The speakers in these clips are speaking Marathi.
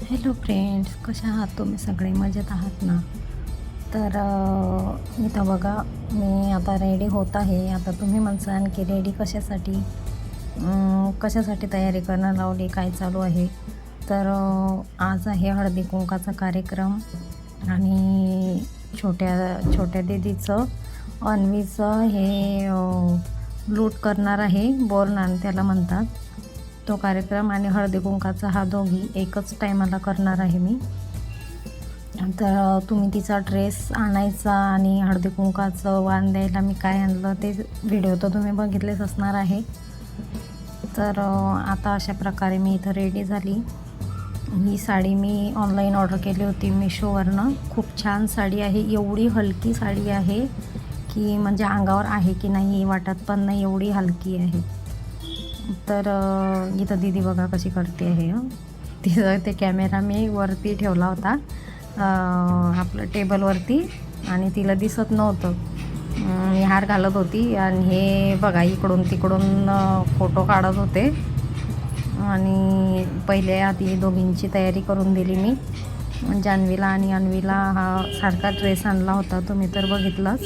हॅलो फ्रेंड्स, कशा आहात तुम्ही सगळे? मजेत आहात ना? तर इथं बघा, मी आता रेडी होत आहे. आता तुम्ही म्हणसाल की रेडी कशासाठी? कशासाठी तयारी करायला लावली? काय चालू आहे? तर आज आहे हळदी कुंकाचा कार्यक्रम आणि छोट्या छोट्या दीदीचं अन्वीचं हे लूट करणार आहे. बोरनान त्याला म्हणतात. तो कार्यक्रम आणि हळदी कुंकाचा हा दोघी एकच टायमाला करणार आहे मी. तर तुम्ही तिचा ड्रेस आणायचा आणि हळदी कुंकाचं वाण द्यायला मी काय आणलं ते व्हिडिओ तर तुम्ही बघितलेच असणार आहे. तर आता अशा प्रकारे मी इथं रेडी झाली. ही साडी मी ऑनलाईन ऑर्डर केली होती मिशोवरनं. खूप छान साडी आहे. एवढी हलकी साडी आहे की म्हणजे अंगावर आहे की नाही वाटत पण नाही, एवढी हलकी आहे. तर इथं दीदी बघा कशी करते आहे. तिथं ते कॅमेरा मी वरती ठेवला होता आपलं टेबलवरती आणि तिला दिसत नव्हतं. मी हार घालत होती आणि हे बघा इकडून तिकडून फोटो काढत होते. आणि पहिले आधी दोघींची तयारी करून दिली मी. जान्हवीला आणि अन्वीला हा सारखा ड्रेस आणला होता, तुम्ही तर बघितलंच.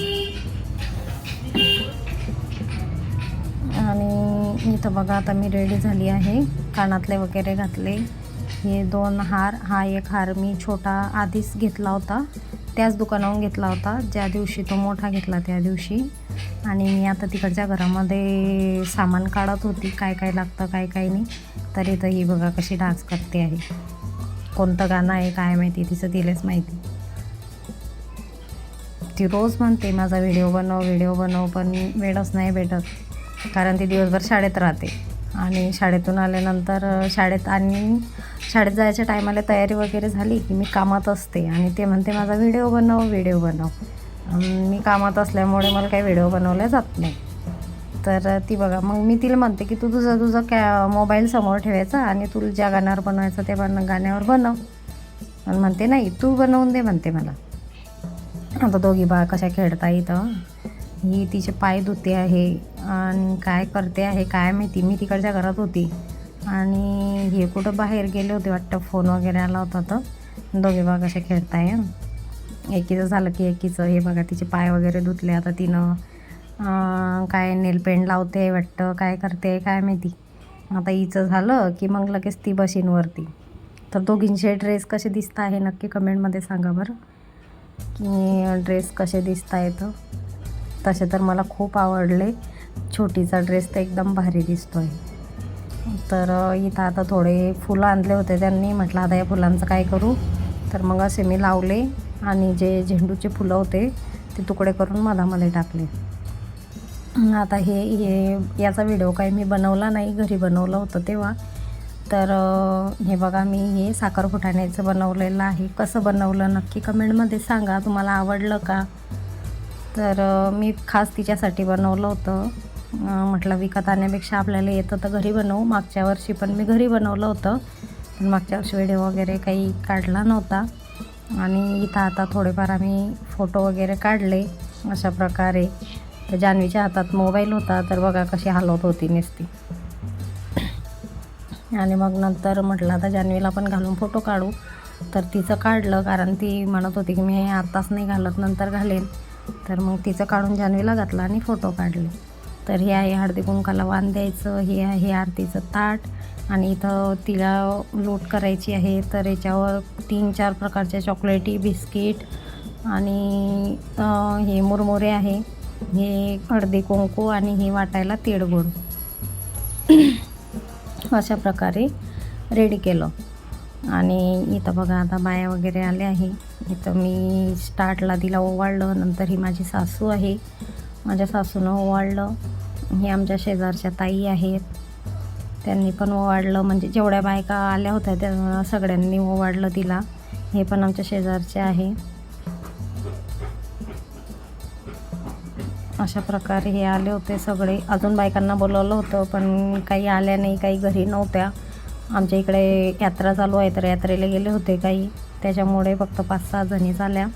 आणि इथं बघा आता मी रेडी झाली आहे. कानातले वगैरे घातले. हे 2 हार, हा एक हार मी छोटा आधीच घेतला होता, त्याच दुकानावरून घेतला होता ज्या दिवशी तो मोठा घेतला त्या दिवशी. आणि मी आता तिकडच्या घरामध्ये सामान काढत होती, काय काय लागतं काय काय नाही. तर इथं ही बघा कशी डान्स करते आहे. कोणतं गाणं आहे काय माहिती, तिचं तिलाच माहिती. ती रोज म्हणते माझा व्हिडिओ बनव, पण वेळच नाही भेटत. कारण ती दिवसभर शाळेत राहते आणि शाळेतून आल्यानंतर शाळेत जायच्या टायमाला तयारी वगैरे झाली की मी कामात असते आणि ते म्हणते माझा व्हिडिओ बनव. मी कामात असल्यामुळे मला काही व्हिडिओ बनवल्या जात नाही. तर ती बघा, मग मी तिला म्हणते की तू तुझा मोबाईल समोर ठेवायचा आणि तुला ज्या गाण्यावर बनवायचं ते गाण्यावर बनव. आणि म्हणते नाही तू बनवून दे म्हणते मला. आता दोघी बा कशा खेळता इथं. ही तिचे पाय धुते आहे आणि काय करते आहे काय माहिती. मी तिकडच्या घरात होती आणि हे कुठं बाहेर गेले होते वाटतं, फोन वगैरे आला होता. तर दोघे बा कशा खेळताय. एकीचं झालं की एकीचं. हे बघा तिचे पाय वगैरे धुतले. आता तिनं काय नेल पेंट लावते वाटतं, काय करते काय माहिती. आता हिचं झालं की मग लगेच ती बशीनवरती. तर दोघींचे ड्रेस कसे दिसत आहे नक्की कमेंटमध्ये सांगा बरं, की ड्रेस कसे दिसत आहेत. तसे तर मला खूप आवडले. छोटीचा ड्रेस तर एकदम भारी दिसतो आहे. तर इथं आता थोडे फुलं आणले होते त्यांनी. म्हटलं आता या फुलांचं काय करू. तर मग असे मी लावले आणि जे झेंडूचे फुलं होते ते तुकडे करून मधामध्ये टाकले. आता हे याचा व्हिडिओ काही मी बनवला नाही, घरी बनवलं होतं तेव्हा. तर हे बघा मी हे साखर फुटाण्याचं बनवलेलं आहे. कसं बनवलं नक्की कमेंटमध्ये सांगा, तुम्हाला आवडलं का. तर मी खास तिच्यासाठी बनवलं होतं. म्हटलं विकत आणण्यापेक्षा आपल्याला येतं तर घरी बनवू. मागच्या वर्षी पण मी घरी बनवलं होतं, पण मागच्या वर्षी व्हिडिओ वगैरे काही काढला नव्हता. आणि इथं आता थोडेफार आम्ही फोटो वगैरे काढले अशा प्रकारे. तर जान्हवीच्या हातात मोबाईल होता, तर बघा कशी हलवत होती नुसती. आणि मग नंतर म्हटलं आता जान्हवीला पण घालून फोटो काढू. तर तिचं काढलं, कारण ती म्हणत होती की मी आत्ताच नाही घालत, नंतर घालेन. तर मग तिचं काढून जान्हवीला घातलं आणि फोटो काढले. तर हे आहे हळदी कुंकाला वाण द्यायचं, हे आहे आरतीचं ताट. आणि इथं तिला लूट करायची आहे. तर याच्यावर 3-4 प्रकारच्या चॉकलेटी, बिस्किट आणि हे मुरमुरे आहे. हे हळदी कुंकू आणि हे वाटायला तिळगुळ. अशा प्रकारे रेडी केलं. आणि इथं बघा आता बाया वगैरे आल्या आहे. इथं मी स्टार्टला तिला ओवाळलं. नंतर ही माझी सासू आहे, माझ्या सासूनं ओवाळलं. हे आमच्या शेजारच्या ताई आहेत, त्यांनी पण ओवाळलं. म्हणजे जेवढ्या बायका आल्या होत्या त्या सगळ्यांनी ओवाळलं तिला. हे पण आमच्या शेजारचे आहे. अशा प्रकारे हे आले होते सगळे. अजून बायकांना बोलवलं होतं पण काही आल्या नाही, काही घरी नव्हत्या. आमच्या इकडे यात्रा चालू आहे तर यात्रेला गेले होते काही, त्याच्यामुळे फक्त 5-6 जणी झाल्या.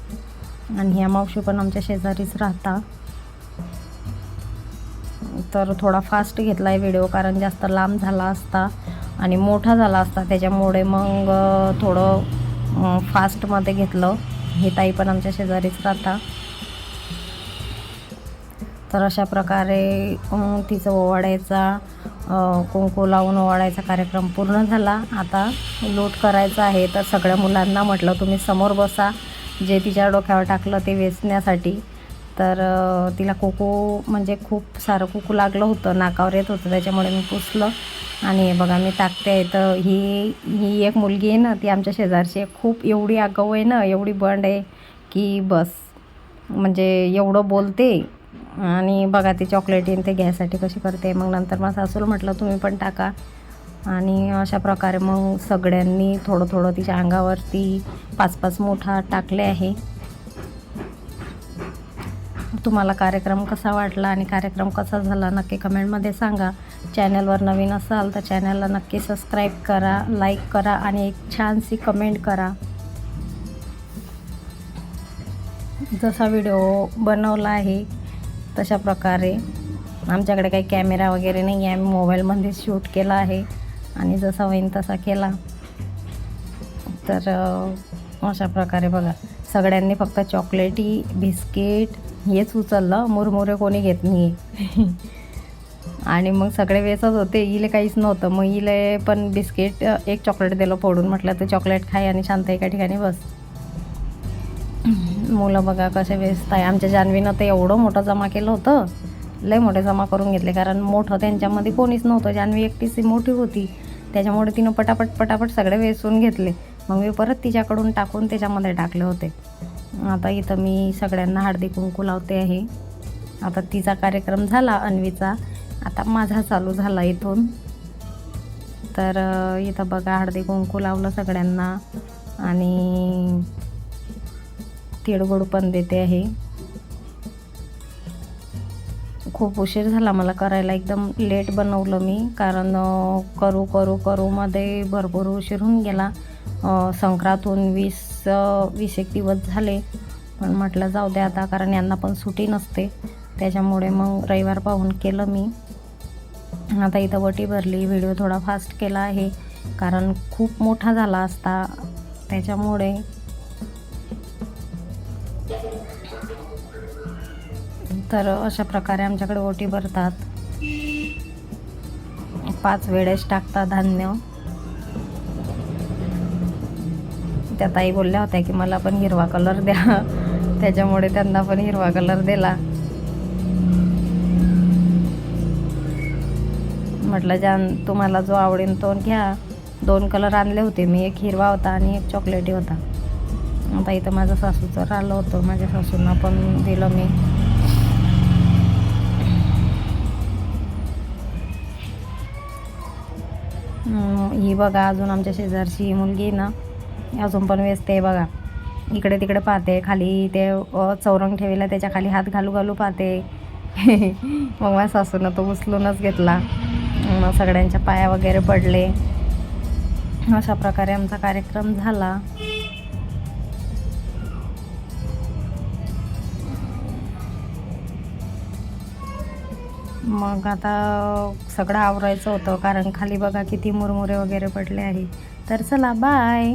आणि ह्या मावशी पण आमच्या शेजारीच राहता. तर थोडा फास्ट घेतला आहे व्हिडिओ, कारण जास्त लांब झाला असता आणि मोठा झाला असता, त्याच्यामुळे मग थोडं फास्टमध्ये घेतलं. ही ताई पण आमच्या शेजारीच राहता. तर अशा प्रकारे तिचं ओवाळायचा, कुंकू लावून ओवाळायचा कार्यक्रम पूर्ण झाला. आता लोट करायचा आहे. तर सगळ्या मुलांना म्हटलं तुम्ही समोर बसा, जे तिच्या डोक्यावर टाकलं ते वेचण्यासाठी. तर तिला कुकू म्हणजे खूप सारं कुकू लागलं होतं, नाकावर येत होतं, त्याच्यामुळे मी पुसलं. आणि हे बघा मी टाकते आहे. तर ही एक मुलगी आहे ना, ती आमच्या शेजारची आहे. खूप एवढी आगाऊ आहे ना, एवढी बंड आहे की बस, म्हणजे एवढं बोलते. आणि बघा ती चॉकलेट ते घ्यायसाठी कशी करते. मग नंतर मग सासूला म्हटलं तुम्ही पण टाका. आणि अशा प्रकारे मग सगळ्यांनी थोडं थोडं तिच्या अंगावरती 5-5 मुठा टाकले आहे. तुम्हाला कार्यक्रम कसा वाटला आणि कार्यक्रम कसा झाला नक्की कमेंटमध्ये सांगा. चॅनलवर नवीन असाल तर चॅनलला नक्की सबस्क्राईब करा, लाईक करा आणि एक छानशी कमेंट करा. जसा व्हिडिओ बनवला आहे तशा प्रकारे, आमच्याकडे काही कॅमेरा वगैरे नाही आहे, आम्ही मोबाईलमध्ये शूट केला आहे आणि जसा होईन तसा केला. तर अशा प्रकारे बघा सगळ्यांनी फक्त चॉकलेटी, बिस्किट हेच उचललं, मुरमुरे कोणी घेत नाही आहे. आणि मग सगळे वेचत होते, इले काहीच नव्हतं. मग इले पण बिस्किट एक चॉकलेट दिलं फोडून, म्हटलं तर चॉकलेट खाय आणि शांत एका ठिकाणी बस. मुलं बघा कसे वेचत आहे. आमच्या जान्हवीनं तर एवढं मोठं जमा केलं होतं, लय मोठे जमा करून घेतले, कारण मोठं त्यांच्यामध्ये कोणीच नव्हतं. जान्हवी एकटीच मोठी होती, त्याच्यामुळे तिनं पटापट सगळे वेचून घेतले. मग मी परत तिच्याकडून टाकून त्याच्यामध्ये टाकले होते. आता इथं मी सगळ्यांना हळदी कुंकू लावते आहे. आता तिचा कार्यक्रम झाला अन्वीचा, आता माझा चालू झाला इथून. तर इथं बघा हळदी कुंकू लावलं सगळ्यांना आणि तिळगुळ पण देते आहे. खूप उशीर झाला मला करायला, एकदम लेट बनवलं मी, कारण करू मध्ये भरपूर उशीर होऊन गेला. संक्रांतून 20-21 दिवस झाले, पण म्हटलं जाऊ द्या आता, कारण यांना पण सुट्टी नसते, त्याच्यामुळे मग रविवार पाहून केलं मी. आता इथं वटी भरली. व्हिडिओ थोडा फास्ट केला आहे कारण खूप मोठा झाला असता, त्याच्यामुळे. तर अशा प्रकारे आमच्याकडे ओटी भरतात. 5 वेळेस टाकतात धान्य. त्या ताई बोलल्या होत्या की मला पण हिरवा कलर द्या, त्याच्यामुळे त्यांना पण हिरवा कलर दिला. म्हटलं तुम्हाला जो आवडेल तो घ्या. 2 कलर आणले होते मी, एक हिरवा होता आणि एक चॉकलेटी होता. आता इथं माझं सासूचं राहिलं होतं, माझ्या सासूंना पण दिलं मी. ही बघा अजून आमच्या शेजारची मुलगी ना, अजून पण वेचते बघा, इकडे तिकडे पाहते, खाली ते चौरंग ठेवला त्याच्या खाली हात घालू पाहते. मग माझ्या सासूनं तो उचलूनच घेतला, मग सगळ्यांच्या पाया वगैरे पडले. अशा प्रकारे आमचा कार्यक्रम झाला. मग आता सगळं आवरायचं होतं, कारण खाली बघा किती मुरमुरे वगैरे पडले आहे. तर चला बाय.